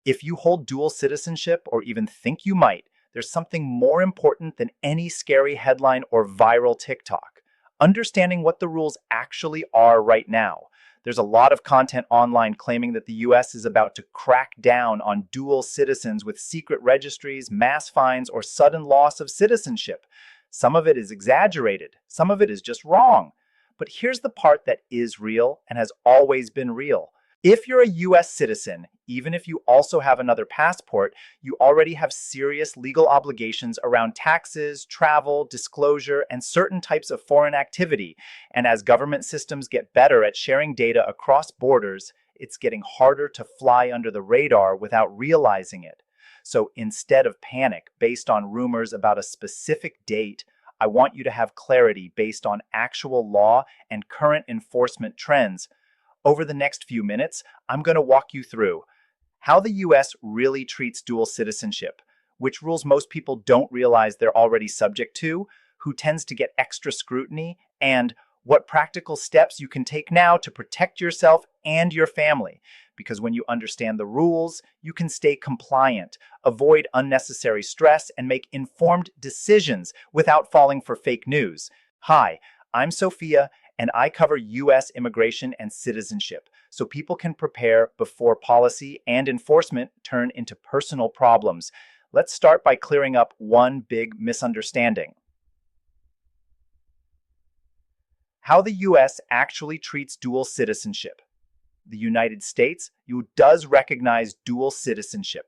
If you hold dual citizenship or even think you might, there's something more important than any scary headline or viral TikTok. Understanding what the rules actually are right now. There's a lot of content online claiming that the US is about to crack down on dual citizens with secret registries, mass fines, or sudden loss of citizenship. Some of it is exaggerated, some of it is just wrong. But here's the part that is real and has always been real. If you're a US citizen, even if you also have another passport, you already have serious legal obligations around taxes, travel, disclosure, and certain types of foreign activity. And as government systems get better at sharing data across borders, it's getting harder to fly under the radar without realizing it. So instead of panic based on rumors about a specific date, I want you to have clarity based on actual law and current enforcement trends. Over the next few minutes, I'm going to walk you through how the US really treats dual citizenship, which rules most people don't realize they're already subject to, who tends to get extra scrutiny, and what practical steps you can take now to protect yourself and your family. Because when you understand the rules, you can stay compliant, avoid unnecessary stress, and make informed decisions without falling for fake news. Hi, I'm Sophia, and I cover US immigration and citizenship, so people can prepare before policy and enforcement turn into personal problems. Let's start by clearing up one big misunderstanding. How the US actually treats dual citizenship. The United States does recognize dual citizenship.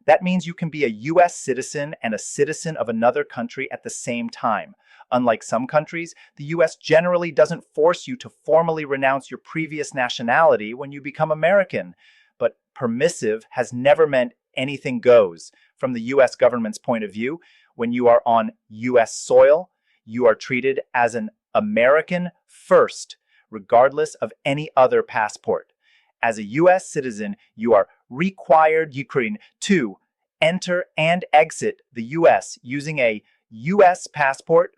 That means you can be a US citizen and a citizen of another country at the same time. Unlike some countries, the US generally doesn't force you to formally renounce your previous nationality when you become American. But permissive has never meant anything goes. From the US government's point of view, when you are on US soil, you are treated as an American first, regardless of any other passport. As a US citizen, you are required to enter and exit the US using a US passport,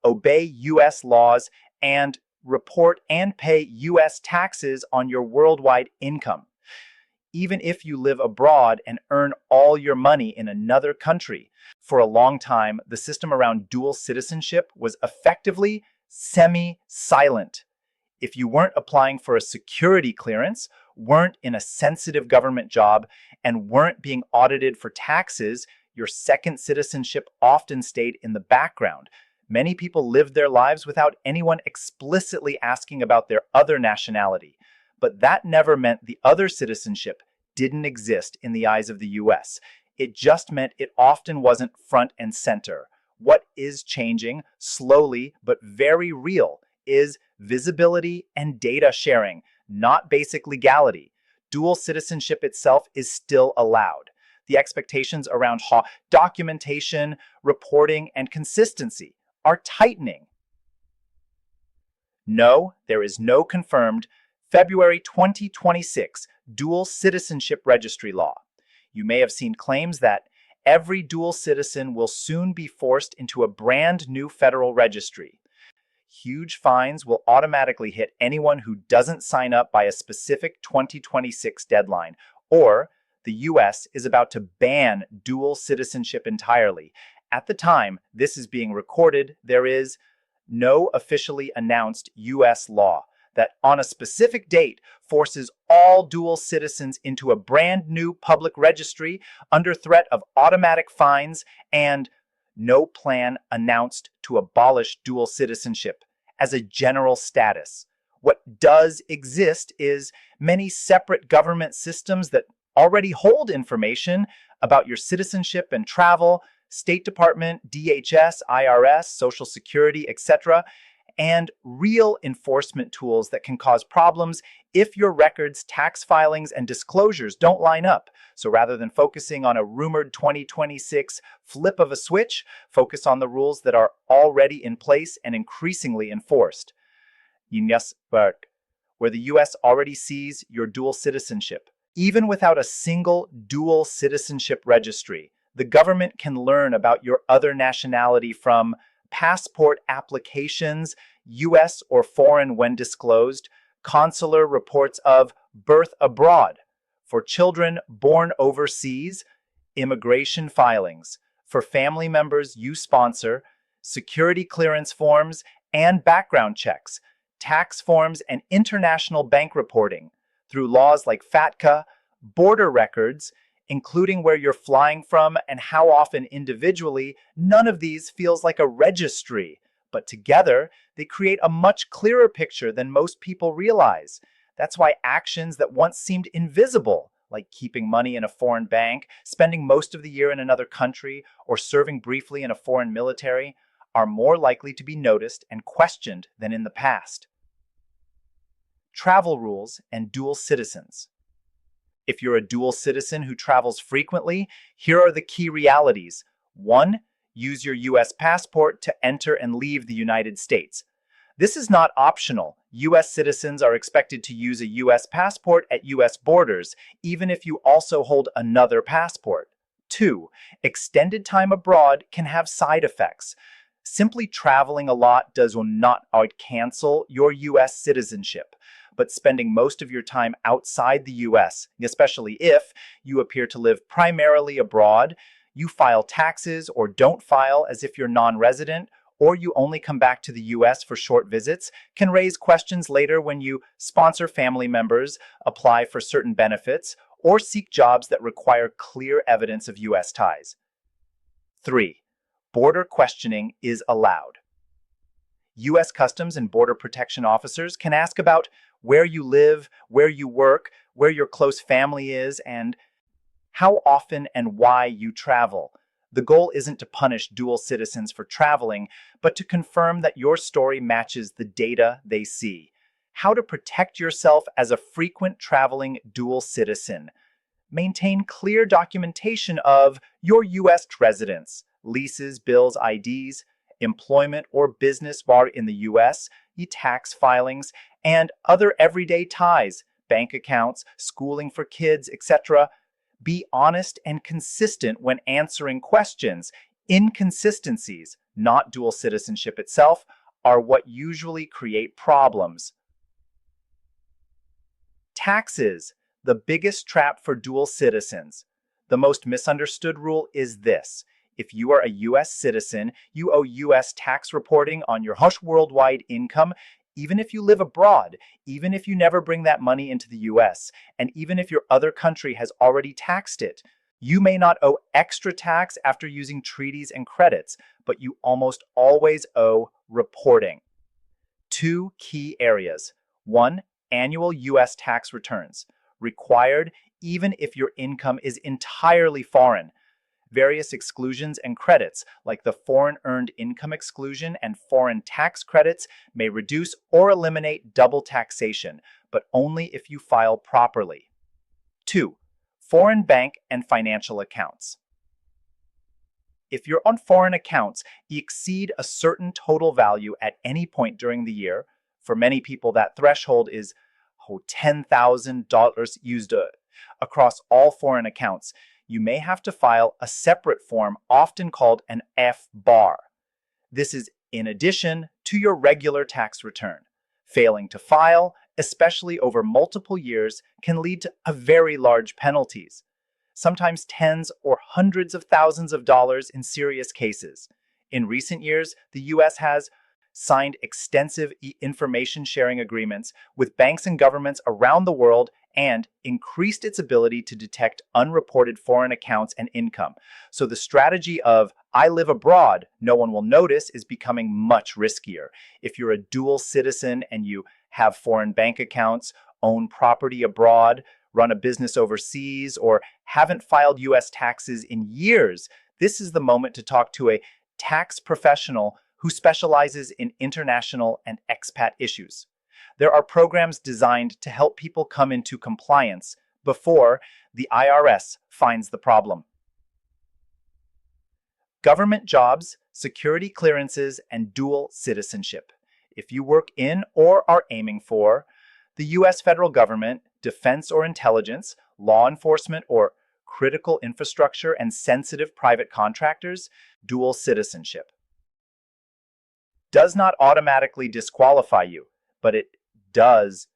obey US laws, and report and pay US taxes on your worldwide income. Even if you live abroad and earn all your money in another country. For a long time, the system around dual citizenship was effectively semi-silent. If you weren't applying for a security clearance, weren't in a sensitive government job, and weren't being audited for taxes, your second citizenship often stayed in the background. Many people lived their lives without anyone explicitly asking about their other nationality. But that never meant the other citizenship didn't exist in the eyes of the US. It just meant it often wasn't front and center. What is changing, slowly but very real, is visibility and data sharing, not basic legality. Dual citizenship itself is still allowed. The expectations around documentation, reporting, and consistency are tightening. No, there is no confirmed February 2026 dual citizenship registry law. You may have seen claims that every dual citizen will soon be forced into a brand new federal registry. Huge fines will automatically hit anyone who doesn't sign up by a specific 2026 deadline, or the US is about to ban dual citizenship entirely. At the time this is being recorded, there is no officially announced US law that on a specific date forces all dual citizens into a brand new public registry under threat of automatic fines, and no plan announced to abolish dual citizenship as a general status. What does exist is many separate government systems that already hold information about your citizenship and travel, State Department, DHS, IRS, Social Security, etc., and real enforcement tools that can cause problems if your records, tax filings, and disclosures don't line up. So rather than focusing on a rumored 2026 flip of a switch, focus on the rules that are already in place and increasingly enforced. Where the US already sees your dual citizenship. Even without a single dual citizenship registry, the government can learn about your other nationality from passport applications, US or foreign when disclosed, consular reports of birth abroad, For children born overseas, immigration filings. For family members you sponsor, security clearance forms and background checks, tax forms, and international bank reporting. Through laws like FATCA, border records, including where you're flying from and how often individually, none of these feels like a registry. But together, they create a much clearer picture than most people realize. That's why actions that once seemed invisible, like keeping money in a foreign bank, spending most of the year in another country, or serving briefly in a foreign military, are more likely to be noticed and questioned than in the past. Travel rules and dual citizens. If you're a dual citizen who travels frequently, here are the key realities. 1. Use your US passport to enter and leave the United States. This is not optional. US citizens are expected to use a US passport at US borders, even if you also hold another passport. 2. Extended time abroad can have side effects. Simply traveling a lot does not cancel your US citizenship, but spending most of your time outside the US, especially if you appear to live primarily abroad, you file taxes or don't file as if you're non-resident, or you only come back to the US for short visits, can raise questions later when you sponsor family members, apply for certain benefits, or seek jobs that require clear evidence of US ties. 3. Border questioning is allowed. U.S. Customs and Border Protection officers can ask about where you live, where you work, where your close family is, and how often and why you travel. The goal isn't to punish dual citizens for traveling, but to confirm that your story matches the data they see. How to protect yourself as a frequent traveling dual citizen. Maintain clear documentation of your U.S. residence, leases, bills, IDs, employment or business while in the U.S., tax filings, and other everyday ties, bank accounts, schooling for kids, etc. Be honest and consistent when answering questions. Inconsistencies, not dual citizenship itself, are what usually create problems. Taxes, the biggest trap for dual citizens. The most misunderstood rule is this. If you are a U.S. citizen, you owe U.S. tax reporting on your worldwide income, even if you live abroad, even if you never bring that money into the U.S., and even if your other country has already taxed it. You may not owe extra tax after using treaties and credits, but you almost always owe reporting. 2 key areas. 1. Annual U.S. tax returns. Required even if your income is entirely foreign. Various exclusions and credits, like the foreign earned income exclusion and foreign tax credits, may reduce or eliminate double taxation, but only if you file properly. 2. Foreign bank and financial accounts. If you're on foreign accounts, you exceed a certain total value at any point during the year. For many people, that threshold is $10,000 used across all foreign accounts. You may have to file a separate form, often called an F-bar. This is in addition to your regular tax return. Failing to file, especially over multiple years, can lead to very large penalties, sometimes tens or hundreds of thousands of dollars in serious cases. In recent years, the U.S. has signed extensive information sharing agreements with banks and governments around the world and increased its ability to detect unreported foreign accounts and income. So the strategy of "I live abroad, no one will notice" is becoming much riskier. If you're a dual citizen and you have foreign bank accounts, own property abroad, run a business overseas, or haven't filed U.S. taxes in years, this is the moment to talk to a tax professional who specializes in international and expat issues. There are programs designed to help people come into compliance before the IRS finds the problem. Government jobs, security clearances, and dual citizenship. If you work in or are aiming for the U.S. federal government, defense or intelligence, law enforcement, or critical infrastructure and sensitive private contractors, dual citizenship does not automatically disqualify you, but it does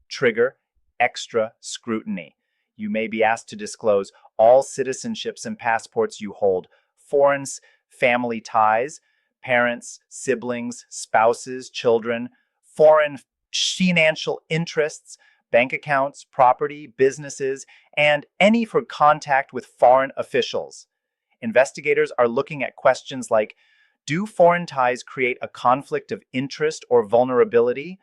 trigger extra scrutiny. You may be asked to disclose all citizenships and passports you hold, foreign family ties, parents, siblings, spouses, children, foreign financial interests, bank accounts, property, businesses, and any for contact with foreign officials. Investigators are looking at questions like, do foreign ties create a conflict of interest or vulnerability?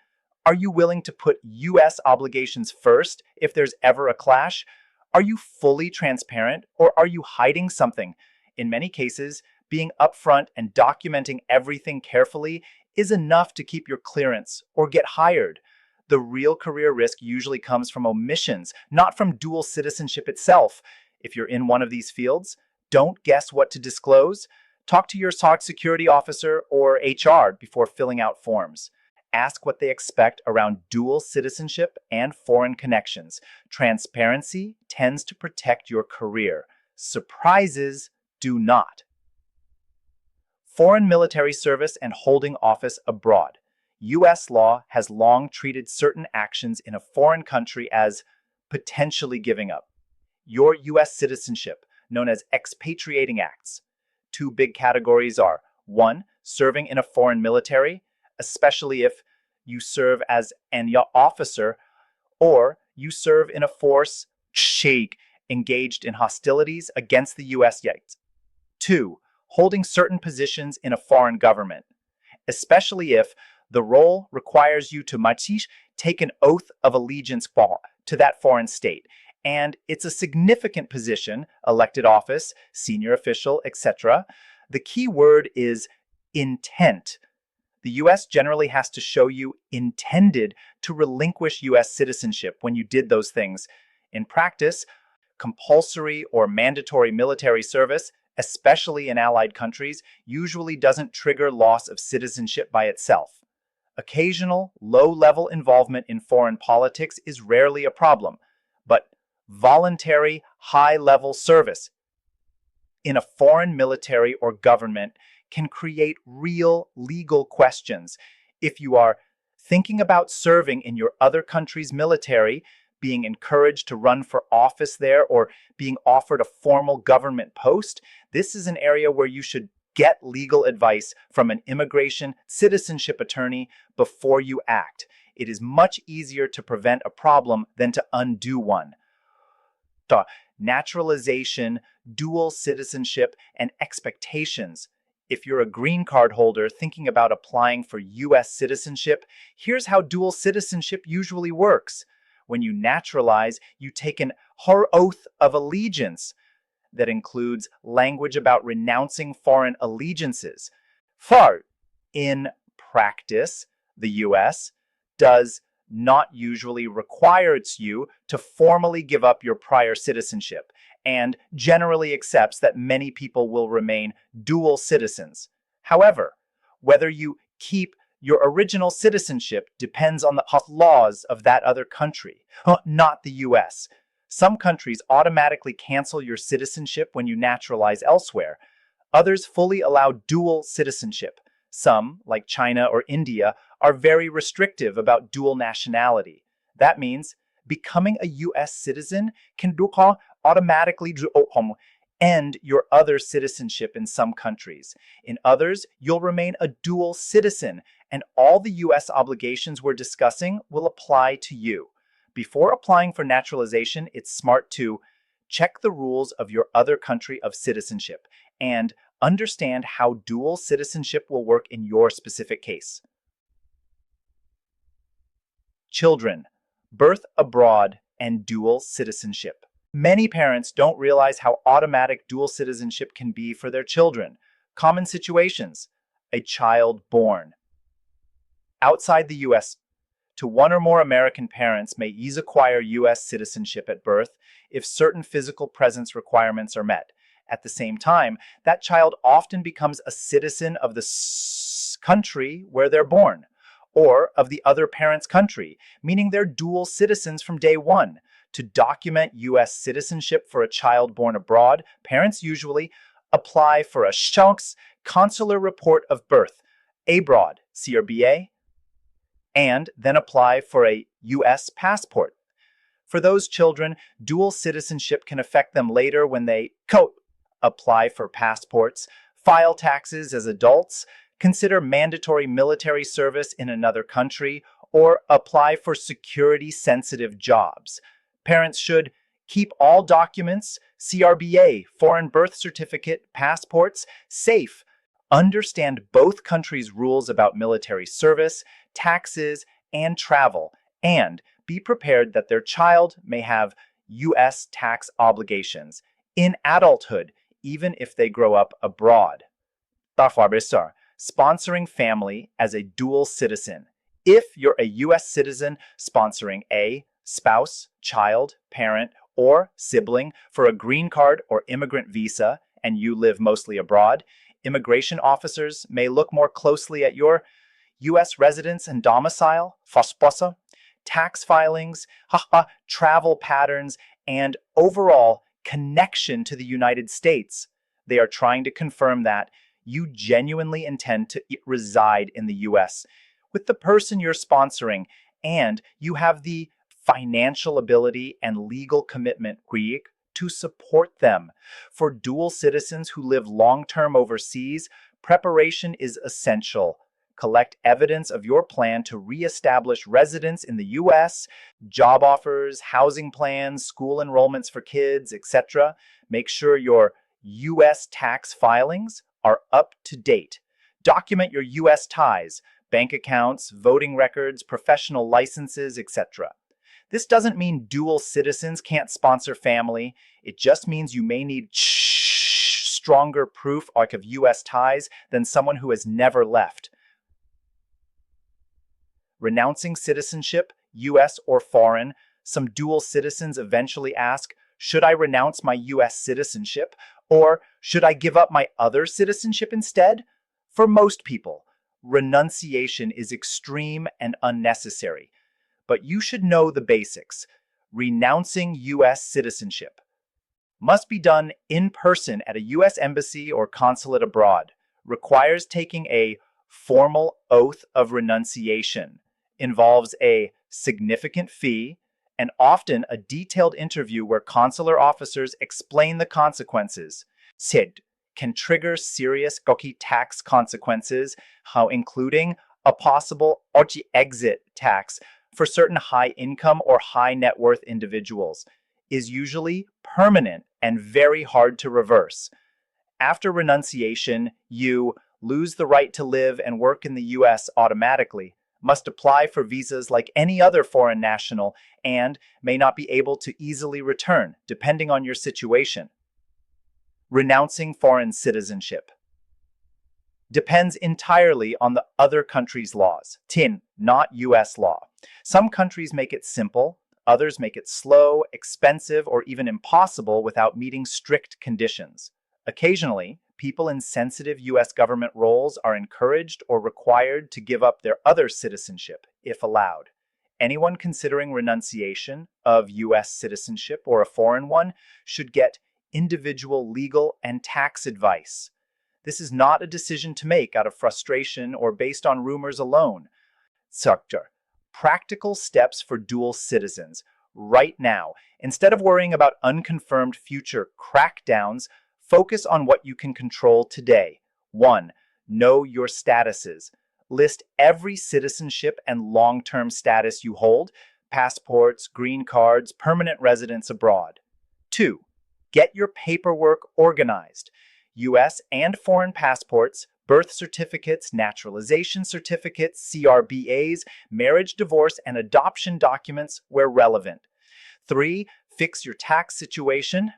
Are you willing to put U.S. obligations first if there's ever a clash? Are you fully transparent or are you hiding something? In many cases, being upfront and documenting everything carefully is enough to keep your clearance or get hired. The real career risk usually comes from omissions, not from dual citizenship itself. If you're in one of these fields, don't guess what to disclose. Talk to your security officer or HR before filling out forms. Ask what they expect around dual citizenship and foreign connections. Transparency tends to protect your career. Surprises do not. Foreign military service and holding office abroad. U.S. law has long treated certain actions in a foreign country as potentially giving up your U.S. citizenship, known as expatriating acts. Two big categories are: one, serving in a foreign military, especially if you serve as an officer, or you serve in a force engaged in hostilities against the U.S. Two, holding certain positions in a foreign government, especially if the role requires you to take an oath of allegiance to that foreign state, and it's a significant position, elected office, senior official, etc. The key word is intent. The U.S. generally has to show you intended to relinquish U.S. citizenship when you did those things. In practice, compulsory or mandatory military service, especially in allied countries, usually doesn't trigger loss of citizenship by itself. Occasional, low-level involvement in foreign politics is rarely a problem, but voluntary, high-level service in a foreign military or government can create real legal questions. If you are thinking about serving in your other country's military, being encouraged to run for office there, or being offered a formal government post, this is an area where you should get legal advice from an immigration citizenship attorney before you act. It is much easier to prevent a problem than to undo one. Naturalization, dual citizenship, and expectations. If you're a green card holder thinking about applying for U.S. citizenship, here's how dual citizenship usually works. When you naturalize, you take an oath of allegiance that includes language about renouncing foreign allegiances. In practice, the U.S. does not usually requires you to formally give up your prior citizenship, and generally accepts that many people will remain dual citizens. However, whether you keep your original citizenship depends on the laws of that other country, not the U.S. Some countries automatically cancel your citizenship when you naturalize elsewhere. Others fully allow dual citizenship. Some, like China or India, are very restrictive about dual nationality. That means becoming a U.S. citizen can automatically end your other citizenship in some countries. In others, you'll remain a dual citizen, and all the U.S. obligations we're discussing will apply to you. Before applying for naturalization, it's smart to check the rules of your other country of citizenship and understand how dual citizenship will work in your specific case. Children, birth abroad, and dual citizenship. Many parents don't realize how automatic dual citizenship can be for their children. Common situations: a child born outside the U.S. to one or more American parents may acquire U.S. citizenship at birth if certain physical presence requirements are met. At the same time, that child often becomes a citizen of the country where they're born, or of the other parent's country, meaning they're dual citizens from day one. To document U.S. citizenship for a child born abroad, parents usually apply for a consular report of birth, abroad, CRBA, and then apply for a U.S. passport. For those children, dual citizenship can affect them later when they apply for passports, file taxes as adults, consider mandatory military service in another country, or apply for security-sensitive jobs. Parents should keep all documents, CRBA, foreign birth certificate, passports, safe. Understand both countries' rules about military service, taxes, and travel, and be prepared that their child may have U.S. tax obligations in adulthood, even if they grow up abroad. Sponsoring family as a dual citizen. If you're a U.S. citizen sponsoring a spouse, child, parent, or sibling for a green card or immigrant visa, and you live mostly abroad, immigration officers may look more closely at your U.S. residence and domicile, tax filings, travel patterns, and overall connection to the United States. They are trying to confirm that you genuinely intend to reside in the U.S. with the person you're sponsoring, and you have the financial ability and legal commitment to support them. For dual citizens who live long-term overseas, preparation is essential. Collect evidence of your plan to reestablish residence in the U.S., job offers, housing plans, school enrollments for kids, etc. Make sure your U.S. tax filings are up to date. Document your U.S. ties, bank accounts, voting records, professional licenses, etc. This doesn't mean dual citizens can't sponsor family. It just means you may need stronger proof of U.S. ties than someone who has never left. Renouncing citizenship, U.S. or foreign, some dual citizens eventually ask, should I renounce my U.S. citizenship, or should I give up my other citizenship instead? For most people, renunciation is extreme and unnecessary. But you should know the basics. Renouncing U.S. citizenship must be done in person at a U.S. embassy or consulate abroad. Requires taking a formal oath of renunciation. Involves a significant fee and often a detailed interview where consular officers explain the consequences. SID can trigger serious tax consequences, including a possible exit tax for certain high-income or high-net worth individuals, is usually permanent and very hard to reverse. After renunciation, you lose the right to live and work in the U.S. automatically, must apply for visas like any other foreign national, and may not be able to easily return, depending on your situation. Renouncing foreign citizenship depends entirely on the other country's laws. Not U.S. law. Some countries make it simple, others make it slow, expensive, or even impossible without meeting strict conditions. Occasionally, people in sensitive U.S. government roles are encouraged or required to give up their other citizenship, if allowed. Anyone considering renunciation of U.S. citizenship or a foreign one should get individual legal and tax advice. This is not a decision to make out of frustration or based on rumors alone. Practical steps for dual citizens. Right now, instead of worrying about unconfirmed future crackdowns, focus on what you can control today. 1. Know your statuses. List every citizenship and long-term status you hold, passports, green cards, permanent residence abroad. 2. Get your paperwork organized. U.S. and foreign passports, birth certificates, naturalization certificates, CRBAs, marriage, divorce, and adoption documents where relevant. 3. Fix your tax situation.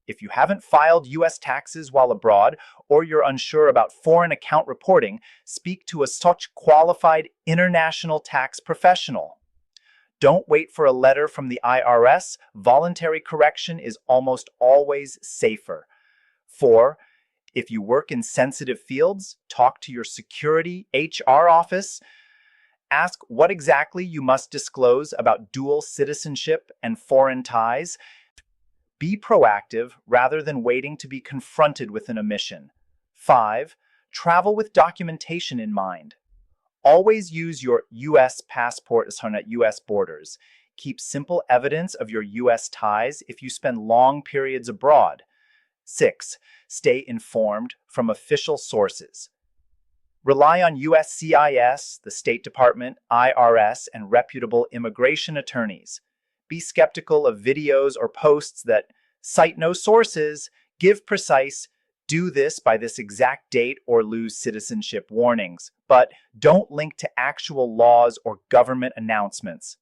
If you haven't filed U.S. taxes while abroad, or you're unsure about foreign account reporting, speak to a such qualified international tax professional. Don't wait for a letter from the IRS. Voluntary correction is almost always safer. 4. If you work in sensitive fields, talk to your security HR office. Ask what exactly you must disclose about dual citizenship and foreign ties. Be proactive rather than waiting to be confronted with an omission. 5. Travel with documentation in mind. Always use your U.S. passport at U.S. borders. Keep simple evidence of your U.S. ties if you spend long periods abroad. 6. Stay informed from official sources. Rely on USCIS, the State Department, IRS, and reputable immigration attorneys. Be skeptical of videos or posts that cite no sources, give precise, do this by this exact date or lose citizenship warnings, but don't link to actual laws or government announcements.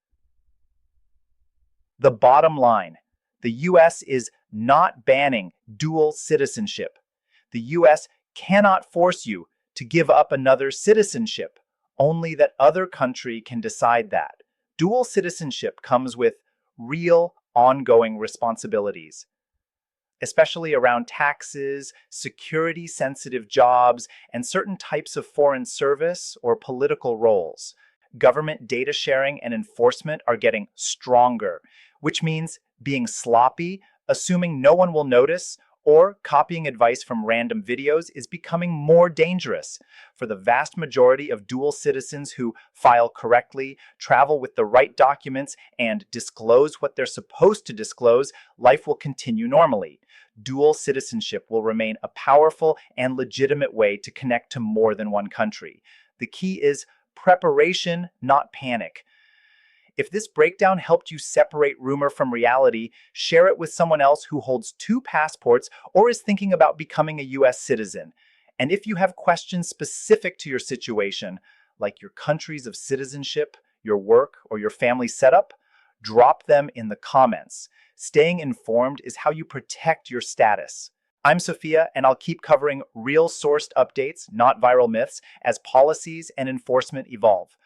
The bottom line: the US is not banning dual citizenship. The US cannot force you to give up another citizenship, only that other country can decide that. Dual citizenship comes with real, ongoing responsibilities, especially around taxes, security-sensitive jobs, and certain types of foreign service or political roles. Government data sharing and enforcement are getting stronger, which means being sloppy, assuming no one will notice, or copying advice from random videos is becoming more dangerous. For the vast majority of dual citizens who file correctly, travel with the right documents, and disclose what they're supposed to disclose, life will continue normally. Dual citizenship will remain a powerful and legitimate way to connect to more than one country. The key is preparation, not panic. If this breakdown helped you separate rumor from reality, share it with someone else who holds 2 passports or is thinking about becoming a US citizen. And if you have questions specific to your situation, like your countries of citizenship, your work, or your family setup, drop them in the comments. Staying informed is how you protect your status. I'm Sophia, and I'll keep covering real sourced updates, not viral myths, as policies and enforcement evolve.